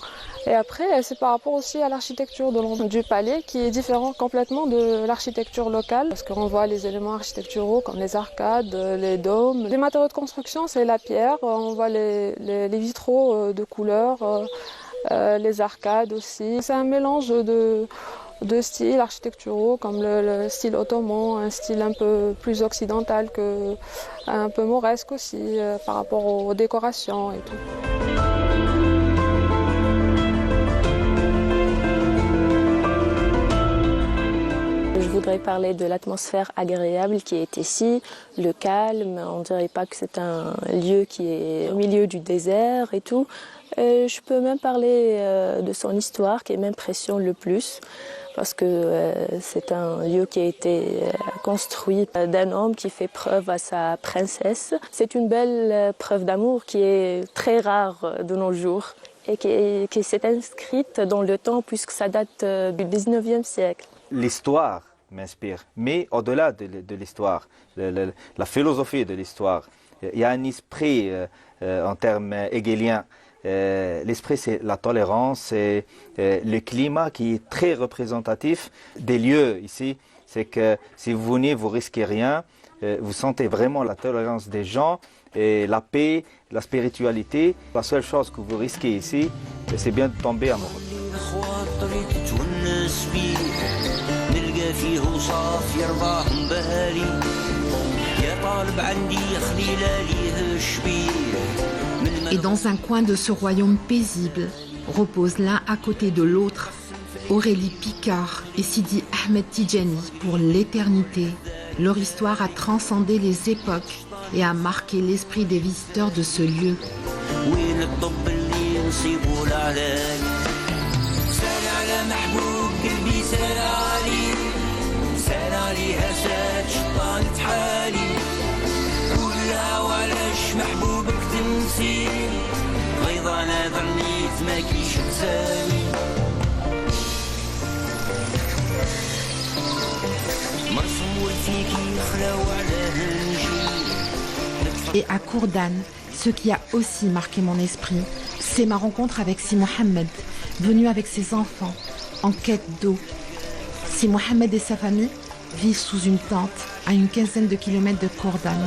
Speaker 18: Et après, c'est par rapport aussi à l'architecture du palais qui est différent complètement de l'architecture locale parce qu'on voit les éléments architecturaux comme les arcades, les dômes. Les matériaux de construction, c'est la pierre, on voit les vitraux de couleurs, les arcades aussi. C'est un mélange de styles architecturaux comme le style ottoman, un style un peu plus occidental, un peu mauresque aussi par rapport aux décorations et tout.
Speaker 19: Je voudrais parler de l'atmosphère agréable qui est ici, le calme. On ne dirait pas que c'est un lieu qui est au milieu du désert et tout. Je peux même parler de son histoire qui m'impressionne le plus parce que c'est un lieu qui a été construit d'un homme qui fait preuve à sa princesse. C'est une belle preuve d'amour qui est très rare de nos jours et qui s'est inscrite dans le temps puisque ça date du 19e siècle.
Speaker 20: L'histoire m'inspire, mais au-delà de l'histoire, la philosophie de l'histoire, il y a un esprit en termes hegeliens. L'esprit, c'est la tolérance, c'est le climat qui est très représentatif des lieux ici. C'est que si vous venez, vous risquez rien, vous sentez vraiment la tolérance des gens, et la paix, la spiritualité. La seule chose que vous risquez ici, c'est bien de tomber amoureux.
Speaker 15: فيه وصاف يرضاهم بالي يا طالب عندي خليلاليه الشبيه.
Speaker 7: Et dans un coin de ce royaume paisible, reposent l'un à côté de l'autre Aurélie Picard et Sidi Ahmed Tidjani pour l'éternité. Leur histoire a transcendé les époques et a marqué l'esprit des visiteurs de ce lieu.
Speaker 15: عليها ساد شطانة حالي قولها وعلاش محبوبك تنسي غيظة انا ظنيت ما كيش تسالي مرسوم فيكي خلاو على هنجي.
Speaker 7: Et à Kourdan, ce qui a aussi marqué mon esprit, c'est ma rencontre avec Si Mohamed, venu avec ses enfants, en quête d'eau. Si Mohamed et sa famille vivent sous une tente à une quinzaine de kilomètres de Kourdan.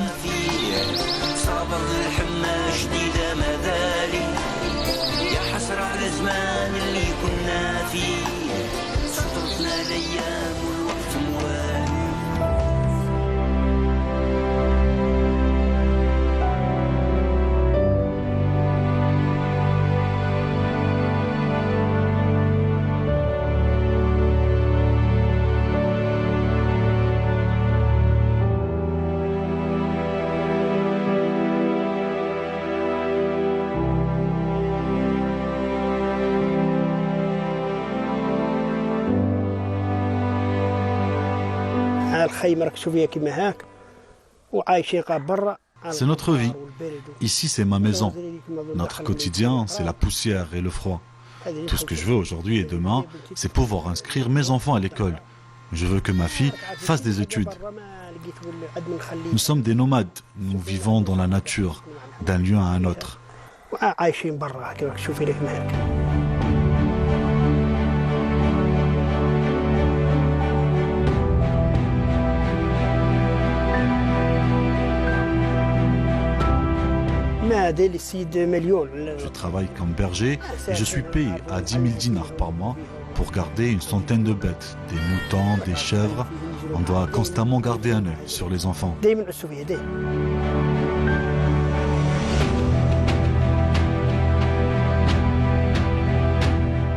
Speaker 10: C'est notre vie. Ici, c'est ma maison. Notre quotidien, c'est la poussière et le froid. Tout ce que je veux aujourd'hui et demain, c'est pouvoir inscrire mes enfants à l'école. Je veux que ma fille fasse des études. Nous sommes des nomades. Nous vivons dans la nature, d'un lieu à un autre. Je travaille comme berger et je suis payé à 10 000 dinars par mois pour garder une centaine de bêtes, des moutons, des chèvres. On doit constamment garder un œil sur les enfants.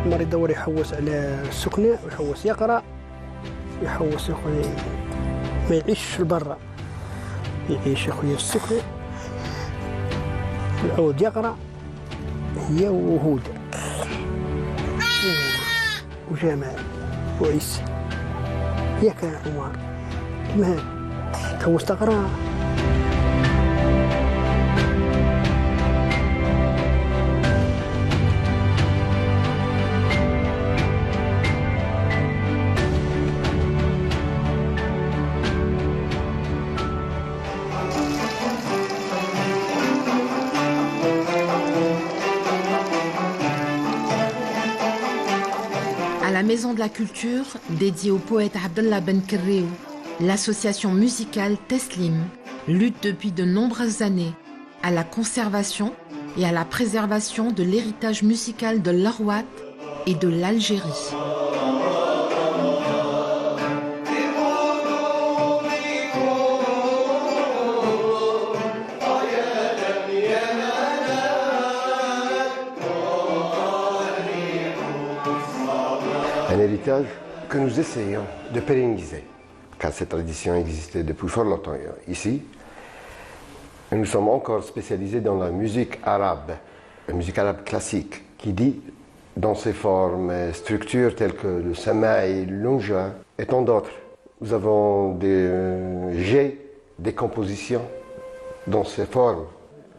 Speaker 5: المريض يدور يحوس على السكنة ويحوس يقرأ يحوس أخويا ما يعيش برا يعيش أخويا السكنة يعود يقرأ هي وهود وجمال وعيسى ياك عمر ما تحوس تقرأ.
Speaker 7: À la Maison de la Culture, dédiée au poète Abdallah Ben Kerriou, l'association musicale Teslim lutte depuis de nombreuses années à la conservation et à la préservation de l'héritage musical de l'Arwat et de l'Algérie.
Speaker 21: Un héritage que nous essayons de pérenniser, car cette tradition existait depuis fort longtemps ici. Et nous sommes encore spécialisés dans la musique arabe classique, qui dit dans ses formes et structures telles que le samaï, l'unja et tant d'autres. Nous avons des jets, des compositions dans ces formes.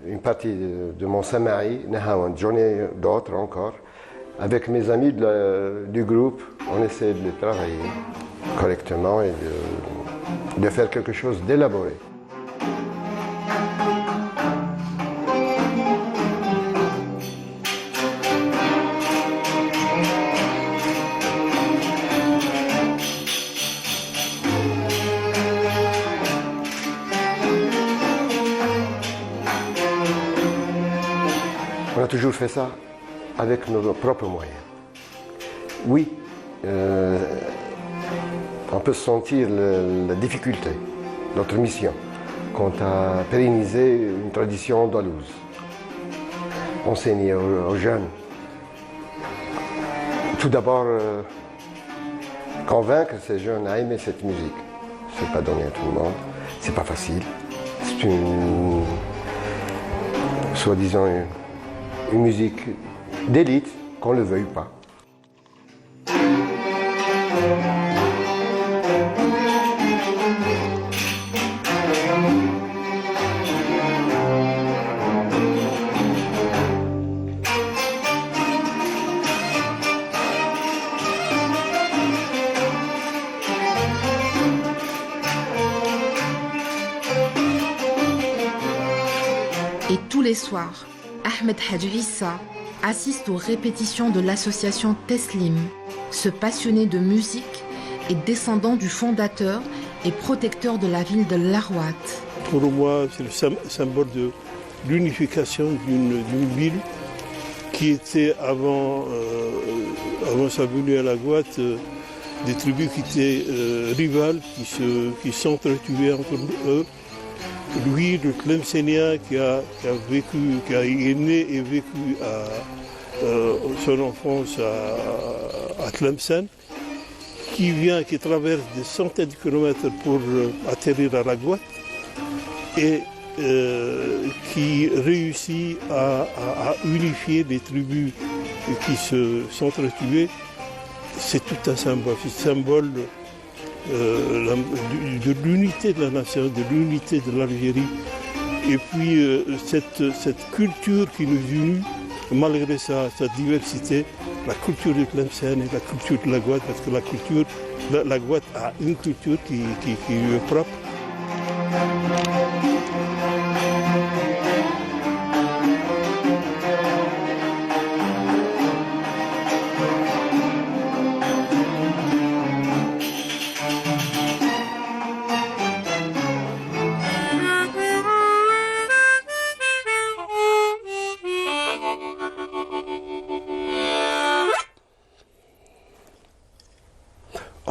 Speaker 21: Une partie de mon samaï, Nahawan, j'en ai d'autres encore. Avec mes amis du groupe, on essaie de les travailler correctement et de faire quelque chose d'élaboré. On a toujours fait ça avec nos propres moyens. Oui, on peut sentir la difficulté, notre mission, quant à pérenniser une tradition andalouse, enseigner aux jeunes. Tout d'abord, convaincre ces jeunes à aimer cette musique. C'est pas donné à tout le monde, c'est pas facile. C'est une, soi-disant, une musique d'élite, qu'on ne le veuille pas.
Speaker 7: Et tous les soirs, Ahmed Hadj Issa assiste aux répétitions de l'association Teslim. Ce passionné de musique est descendant du fondateur et protecteur de la ville de l'Arwat.
Speaker 9: Pour moi, c'est le symbole de l'unification d'une ville qui était avant sa venue à la Guatte des tribus qui étaient rivales, qui s'entretuaient entre eux. Lui, le Tlemcenien qui est né et vécu son enfance à Tlemcen, qui traverse des centaines de kilomètres pour atterrir à la Guatte et qui réussit à unifier les tribus qui s'entretuaient. C'est tout un symbole, c'est le symbole de l'unité de la nation, de l'unité de l'Algérie. Et puis cette culture qui nous unit, malgré sa diversité, la culture de Tlemcen et la culture de la Guatte, parce que la Guatte a une culture qui lui est propre.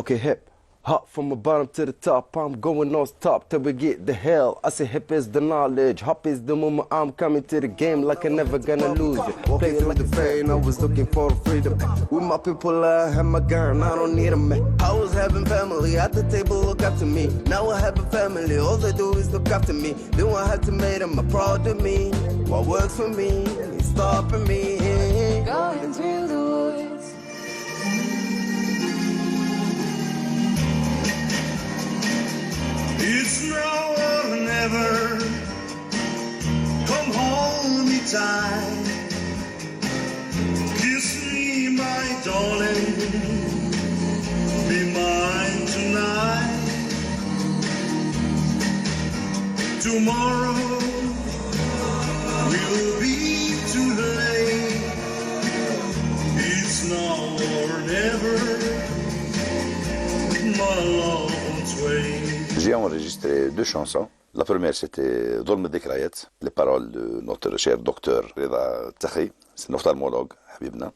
Speaker 1: Okay, hip. Hop from the bottom to the top, I'm going non-stop till we get the hell. I say hip is the knowledge, hop is the moment I'm coming to the game like I'm never gonna lose it. Play through the pain, I was looking for freedom. With my people, I have my gun, I don't need a man. I was having family at the table, look after me. Now I have a family, all they do is look after me. Then I had to make them proud of me. What works for me is stopping me.
Speaker 15: Going through the woods.
Speaker 12: It's now or never. Come hold me tight. Kiss me, my darling. Be mine tonight. Tomorrow will be too late. It's now or never. My love won't wait.
Speaker 22: J'ai enregistré 2 chansons. La première, c'était Dhulm al-Dhikrayat, les paroles de notre cher docteur Rida Takhi, c'est un ophtalmologue, Habibna.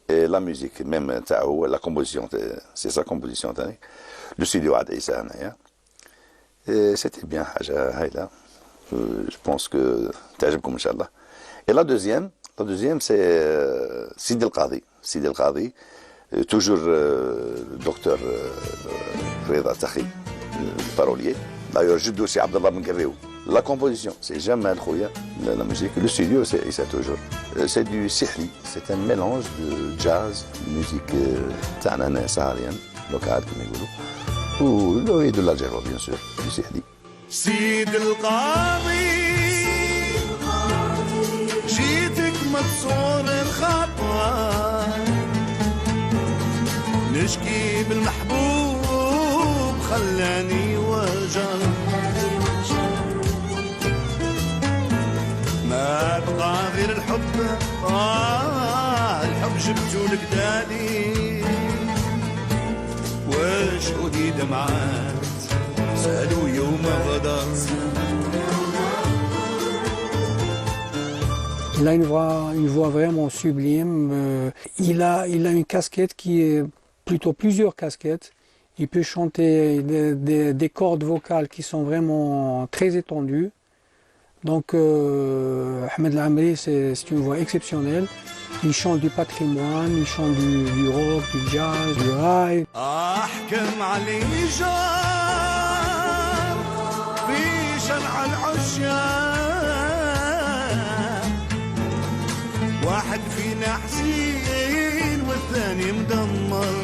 Speaker 22: Et la musique, même Taou, la composition, c'est sa composition. Le studio Ad Issa, et c'était bien, Haïla. Je pense que t'ajibkoum, Inch'Allah. Et la deuxième, c'est Sidi al-Qadi. Sidi al-Qadi, toujours le docteur Rida Takhi, le parolier. D'ailleurs, je dois aussi Abdallah Ben Guerrero. La composition, c'est Jamal Khouya, la musique. Le studio, c'est Issa toujours. C'est du sihli, c'est un mélange de jazz, musique ta'ana saharienne, locale, comme ils disent, et de l'Algérie, bien sûr, du sihli.
Speaker 12: سيد القاضي جيتك مكسور الخطوة نشكي بالمحبوب خلاني وجر ما بقى غير الحب الحب جبتو لك دالي وشهودي دمعات سألوا يوم غدر.
Speaker 23: Il a une voix vraiment sublime. Il a une casquette qui est plutôt plusieurs casquettes. Il peut chanter des cordes vocales qui sont vraiment très étendues. Donc Ahmed El-Amri, c'est une voix exceptionnelle. Il chante du patrimoine, il chante du rock, du jazz, du rail.
Speaker 12: أحكم على الإيجار في شرع العشاق واحد فينا حزين والثاني مدمر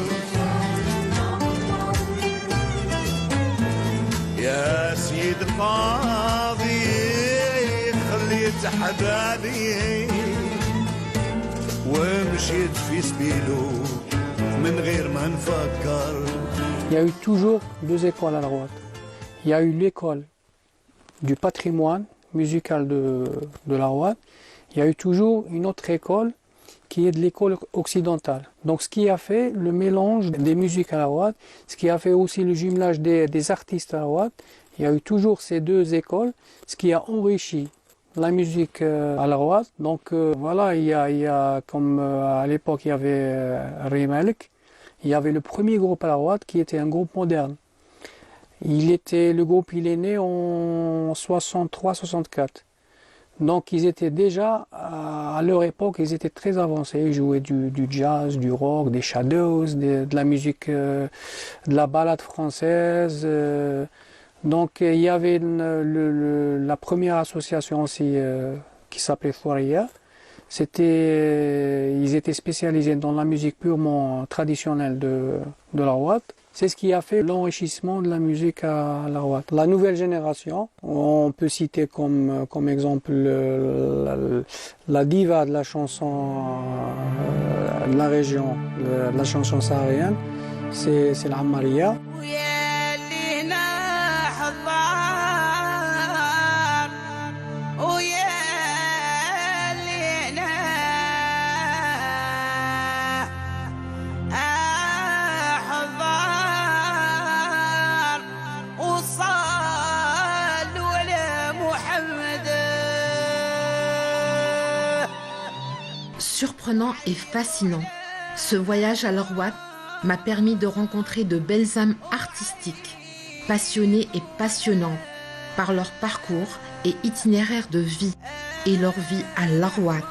Speaker 12: يا سيد القاضي خليت حبابي ومشيت في سبيلو من غير ما نفكر.
Speaker 23: Il y a eu toujours 2 écoles à la droite. Il y a eu l'école du patrimoine musical de la droite. Il y a eu toujours une autre école qui est de l'école occidentale. Donc ce qui a fait le mélange des musiques à la droite, ce qui a fait aussi le jumelage des artistes à la droite, il y a eu toujours ces 2 écoles, ce qui a enrichi la musique à la droite. Donc voilà, il y a comme à l'époque il y avait Rimalek, il y avait le premier groupe à la droite qui était un groupe moderne. Le groupe il est né en 63-64. Donc ils étaient déjà, à leur époque, ils étaient très avancés. Ils jouaient du jazz, du rock, des shadows, de la musique, de la ballade française. Donc il y avait la première association aussi qui s'appelait Fourier. Ils étaient spécialisés dans la musique purement traditionnelle de la droite. C'est ce qui a fait l'enrichissement de la musique à la droite. La nouvelle génération, on peut citer comme exemple la diva de la chanson de la région, de la chanson saharienne, c'est l'Ammaria.
Speaker 7: Surprenant et fascinant, ce voyage à l'Orwat m'a permis de rencontrer de belles âmes artistiques, passionnées et passionnantes par leur parcours et itinéraire de vie et leur vie à l'Arwat.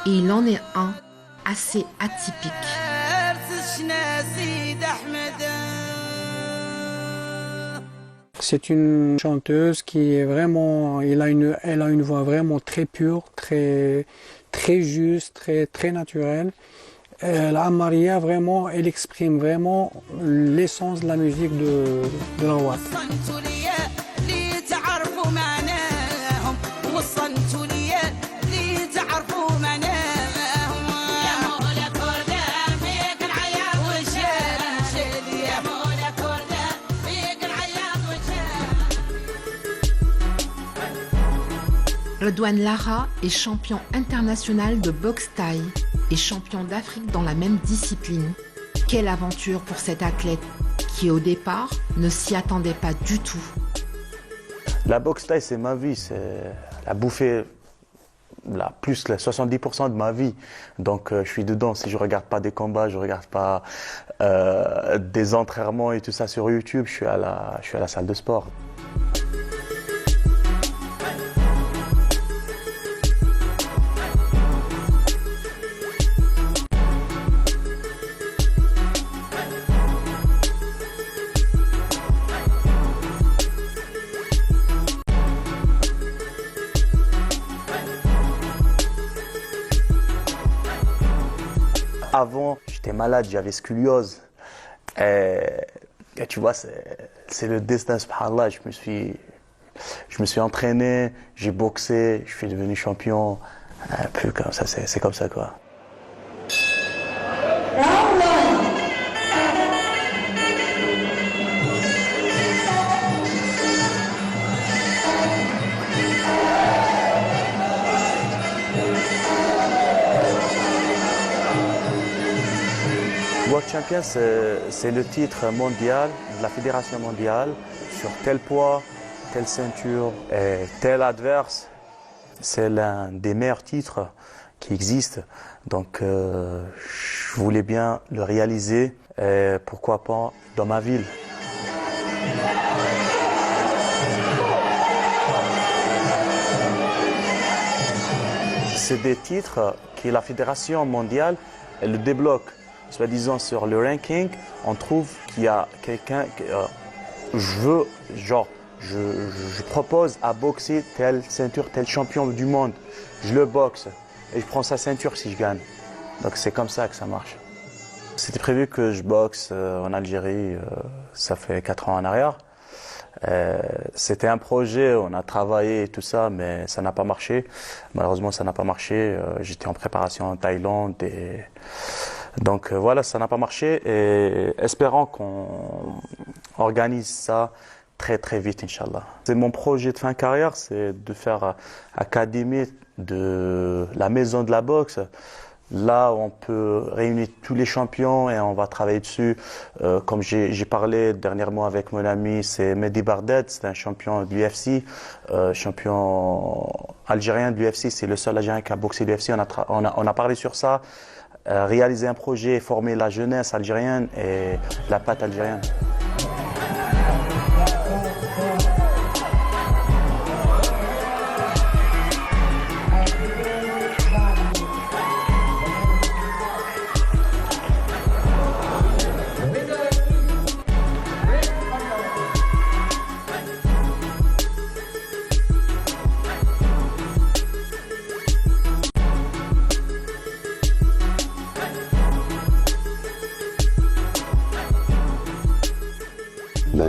Speaker 7: Et il en est un assez atypique.
Speaker 23: C'est une chanteuse qui est vraiment, elle a une voix vraiment très pure, très juste, très naturelle. La Maria, vraiment, elle exprime vraiment l'essence de la musique de l'Arwat.
Speaker 7: Redouane Lara est champion international de boxe thaï et champion d'Afrique dans la même discipline. Quelle aventure pour cet athlète qui au départ ne s'y attendait pas du tout.
Speaker 4: La boxe thaï, c'est ma vie, c'est la bouffée plus de 70% de ma vie. Donc je suis dedans. Si je regarde pas des combats, je regarde pas des entraînements et tout ça sur YouTube, je suis à la salle de sport. Avant, j'étais malade, j'avais scoliose. Et tu vois, c'est le destin, subhanallah. Je me suis entraîné, j'ai boxé, je suis devenu champion. Un peu comme ça, c'est comme ça, quoi. World Champion, c'est le titre mondial de la fédération mondiale sur tel poids, telle ceinture et tel adverse. C'est l'un des meilleurs titres qui existent. Donc je voulais bien le réaliser et pourquoi pas dans ma ville. C'est des titres que la fédération mondiale elle le débloque. Soi-disant sur le ranking, on trouve qu'il y a quelqu'un je propose à boxer telle ceinture, tel champion du monde. Je le boxe et je prends sa ceinture si je gagne. Donc c'est comme ça que ça marche. C'était prévu que je boxe en Algérie, ça fait 4 ans en arrière. C'était un projet, on a travaillé et tout ça, mais ça n'a pas marché. Malheureusement, ça n'a pas marché. J'étais en préparation en Thaïlande et donc voilà, ça n'a pas marché et espérons qu'on organise ça très très vite, Inch'Allah. C'est mon projet de fin de carrière, c'est de faire académie de la maison de la boxe. Là, on peut réunir tous les champions et on va travailler dessus. Comme j'ai parlé dernièrement avec mon ami, c'est Mehdi Bardet, c'est un champion de l'UFC, champion algérien de l'UFC, c'est le seul Algérien qui a boxé l'UFC. On a parlé sur ça, réaliser un projet, former la jeunesse algérienne et la patte algérienne.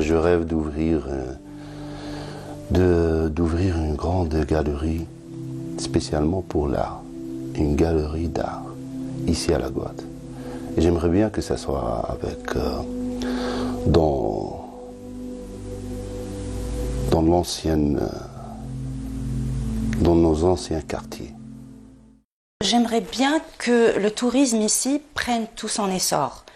Speaker 8: Je rêve d'ouvrir une grande galerie spécialement pour l'art, une galerie d'art ici à la Guadeloupe. Et j'aimerais bien que ça soit avec dans nos anciens quartiers.
Speaker 16: J'aimerais bien que le tourisme ici prenne tout son essor.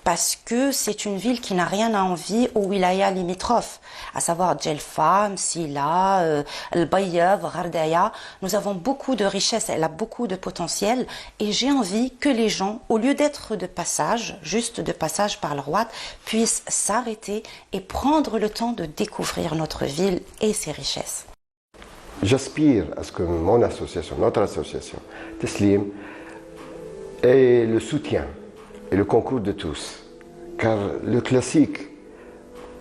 Speaker 16: parce que c'est une ville qui n'a rien à envier aux wilayas limitrophes, à savoir Djelfa, Msila, El Bayab, Ghardaya. Nous avons beaucoup de richesses, elle a beaucoup de potentiel et j'ai envie que les gens, au lieu d'être de passage, juste de passage par le Rouat, puissent s'arrêter et prendre le temps de découvrir notre ville et ses richesses.
Speaker 21: J'aspire à ce que mon association, notre association, Teslim, ait le soutien et le concours de tous. Car le classique,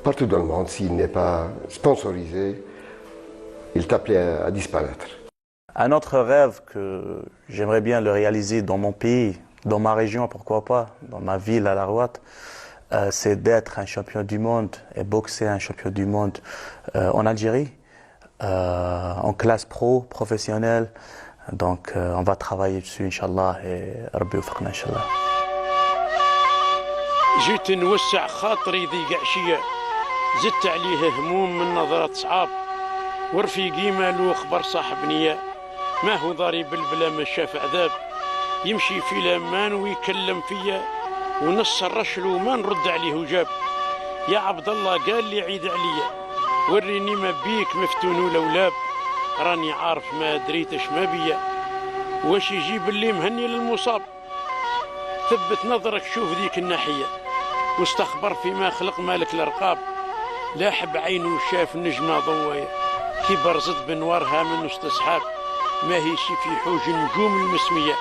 Speaker 21: partout dans le monde, s'il n'est pas sponsorisé, il est appelé à disparaître.
Speaker 4: Un autre rêve que j'aimerais bien le réaliser dans mon pays, dans ma région, pourquoi pas, dans ma ville à La Rouat, c'est d'être un champion du monde et boxer un champion du monde en Algérie. En classe professionnelle, donc on va travailler dessus Inch'Allah et Rabbi يوفقنا Inch'Allah.
Speaker 14: جيت نوسع خاطري ضيق عشية زدت عليه هموم من نظرة صعاب ورفيقي مالو خبر صاحب نية ما هو ضارب البلا ما شاف عذاب يمشي في لامان ويكلم فيا ونص الرشل وما نرد عليه جاب يا عبد الله قال لي عيد عليا وريني ما بيك مفتون ولا ولاب راني عارف ما دريتش ما بيا واش يجيب اللي مهني للمصاب ثبت نظرك شوف ذيك الناحية واستخبر فيما خلق مالك الارقاب لاحب عينه وشاف نجمة ضوايا كي برزت بنوارها من وسط سحاب ما هيش في حوج النجوم المسمية